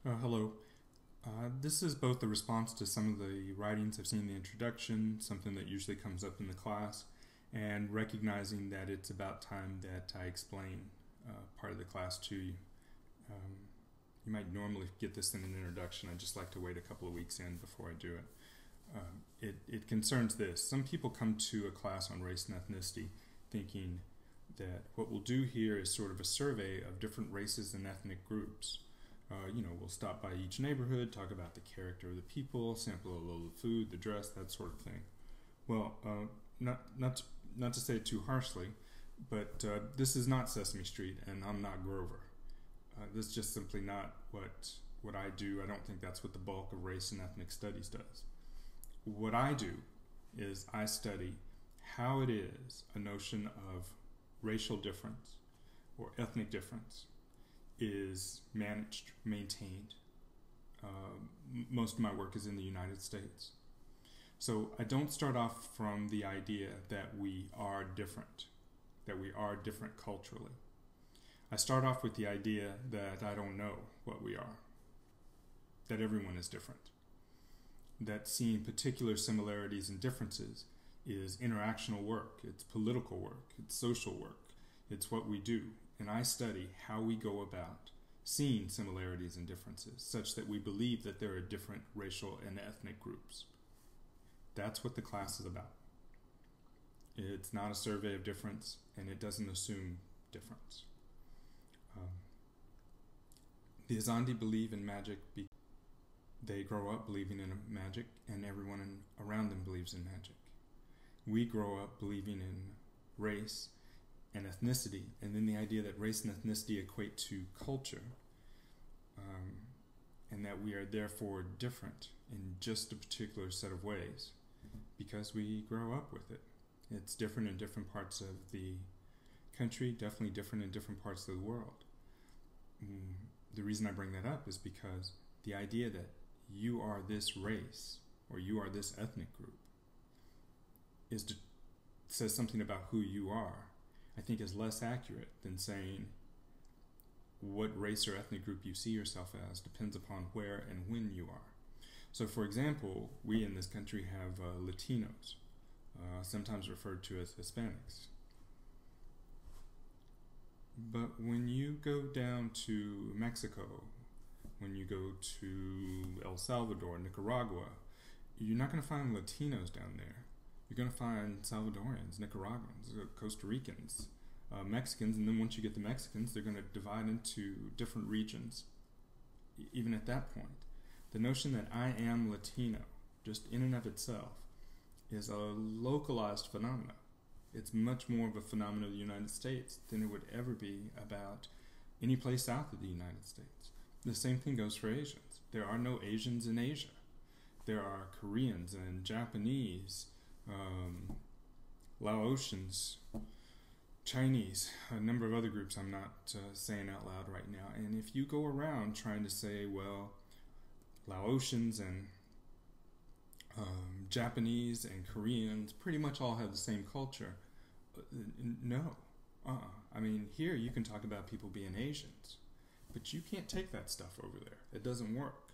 Hello. This is both a response to some of the writings I've seen in the introduction, something that usually comes up in the class, and recognizing that it's about time that I explain part of the class to you. You might normally get this in an introduction. I just like to wait a couple of weeks in before I do it. It concerns this. Some people come to a class on race and ethnicity thinking that what we'll do here is sort of a survey of different races and ethnic groups. We'll stop by each neighborhood, talk about the character of the people, sample a little of the food, the dress, that sort of thing. Well, not to say it too harshly, but this is not Sesame Street, and I'm not Grover. This is just simply not what I do. I don't think that's what the bulk of race and ethnic studies does. What I do is I study how it is a notion of racial difference or ethnic difference is managed, maintained. Most of my work is in the United States. So I don't start off from the idea that we are different culturally. I start off with the idea that I don't know what we are, that everyone is different, that seeing particular similarities and differences is interactional work, it's political work, it's social work, it's what we do. And I study how we go about seeing similarities and differences such that we believe that there are different racial and ethnic groups. That's what the class is about. It's not a survey of difference, and it doesn't assume difference. The Azandi believe in magic. They grow up believing in magic, and everyone around them believes in magic. We grow up believing in race and ethnicity, and then the idea that race and ethnicity equate to culture, and that we are therefore different in just a particular set of ways because we grow up with it. It's different in different parts of the country, definitely different in different parts of the world. The reason I bring that up is because the idea that you are this race or you are this ethnic group says something about who you are, I think is less accurate than saying what race or ethnic group you see yourself as depends upon where and when you are. So for example, we in this country have Latinos, sometimes referred to as Hispanics. But when you go down to Mexico, when you go to El Salvador, Nicaragua, you're not going to find Latinos down there. You're going to find Salvadorians, Nicaraguans, Costa Ricans, Mexicans, and then once you get the Mexicans, they're going to divide into different regions. Even at that point, the notion that I am Latino, just in and of itself, is a localized phenomenon. It's much more of a phenomenon of the United States than it would ever be about any place south of the United States. The same thing goes for Asians. There are no Asians in Asia. There are Koreans and Japanese, Laotians, Chinese, a number of other groups I'm not saying out loud right now. And if you go around trying to say, well, Laotians and Japanese and Koreans pretty much all have the same culture, no. I mean, here you can talk about people being Asians, but you can't take that stuff over there. It doesn't work.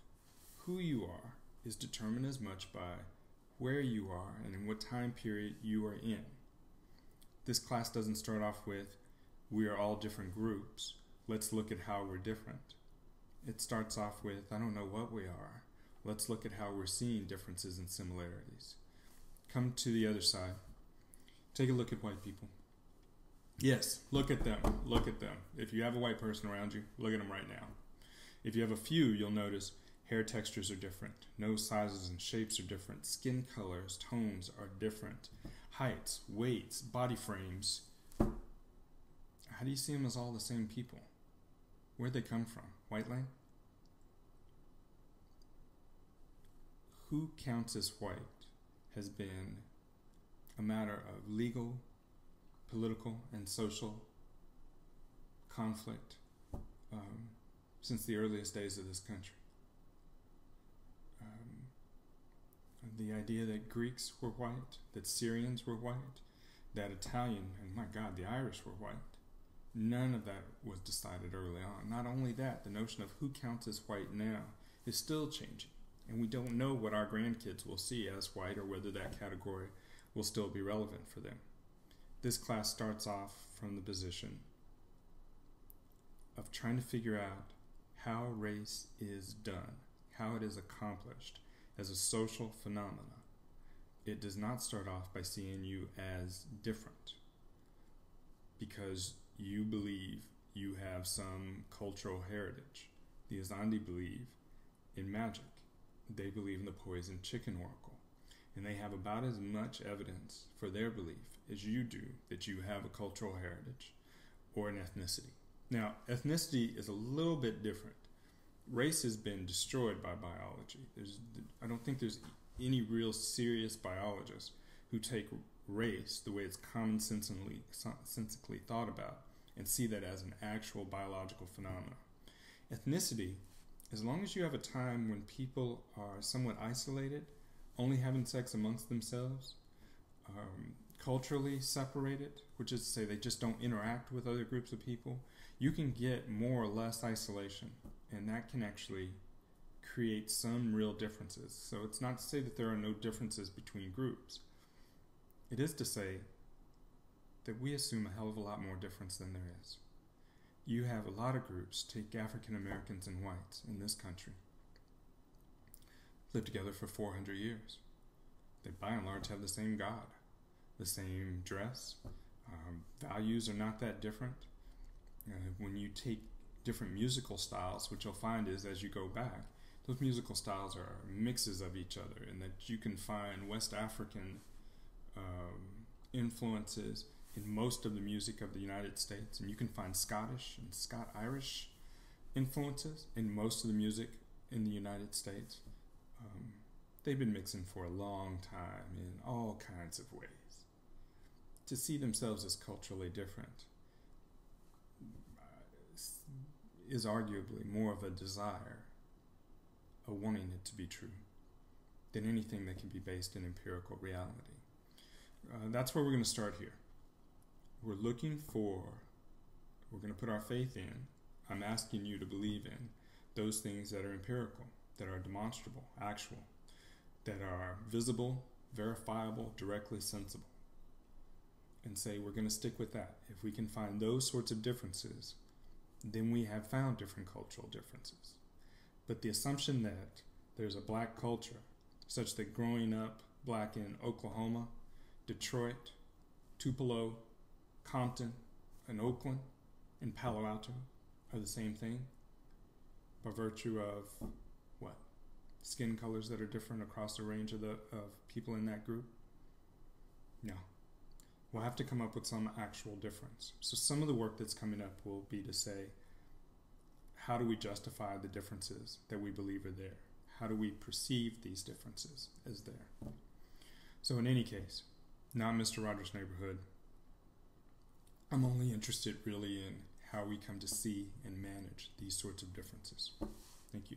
Who you are is determined as much by where you are and in what time period you are in. This class doesn't start off with, we are all different groups, let's look at how we're different. It starts off with, I don't know what we are, let's look at how we're seeing differences and similarities. Come to the other side. Take a look at white people. Yes, look at them, look at them. If you have a white person around you, look at them right now. If you have a few, you'll notice hair textures are different, nose sizes and shapes are different, skin colors, tones are different, heights, weights, body frames. How do you see them as all the same people? Where'd they come from? White land? Who counts as white has been a matter of legal, political, and social conflict since the earliest days of this country. The idea that Greeks were white, that Syrians were white, that Italian, and my God, the Irish were white. None of that was decided early on. Not only that, the notion of who counts as white now is still changing. And we don't know what our grandkids will see as white or whether that category will still be relevant for them. This class starts off from the position of trying to figure out how race is done, how it is accomplished as a social phenomenon. It does not start off by seeing you as different because you believe you have some cultural heritage. The Azandi believe in magic. They believe in the poisoned chicken oracle. And they have about as much evidence for their belief as you do that you have a cultural heritage or an ethnicity. Now, ethnicity is a little bit different. Race has been destroyed by biology. I don't think there's any real serious biologists who take race the way it's commonsensically thought about and see that as an actual biological phenomenon. Ethnicity, as long as you have a time when people are somewhat isolated, only having sex amongst themselves, culturally separated, which is to say they just don't interact with other groups of people, you can get more or less isolation, and that can actually create some real differences. So it's not to say that there are no differences between groups. It is to say that we assume a hell of a lot more difference than there is. You have a lot of groups, take African Americans and whites in this country, live together for 400 years. They by and large have the same God, the same dress. Values are not that different. When you take different musical styles, what you'll find is as you go back, those musical styles are mixes of each other, and that you can find West African influences in most of the music of the United States, and you can find Scottish and Scot-Irish influences in most of the music in the United States. They've been mixing for a long time in all kinds of ways. To see themselves as culturally different is arguably more of a desire, a wanting it to be true, than anything that can be based in empirical reality. That's where we're going to start here. We're going to put our faith in, I'm asking you to believe in those things that are empirical, that are demonstrable, actual, that are visible, verifiable, directly sensible. And say we're going to stick with that. If we can find those sorts of differences, then we have found different cultural differences. But the assumption that there's a black culture, such that growing up black in Oklahoma, Detroit, Tupelo, Compton, and Oakland, and Palo Alto are the same thing by virtue of what? Skin colors that are different across the range of people in that group? No. We'll have to come up with some actual difference. So some of the work that's coming up will be to say, how do we justify the differences that we believe are there? How do we perceive these differences as there? So in any case, not Mr. Rogers' Neighborhood. I'm only interested really in how we come to see and manage these sorts of differences. Thank you.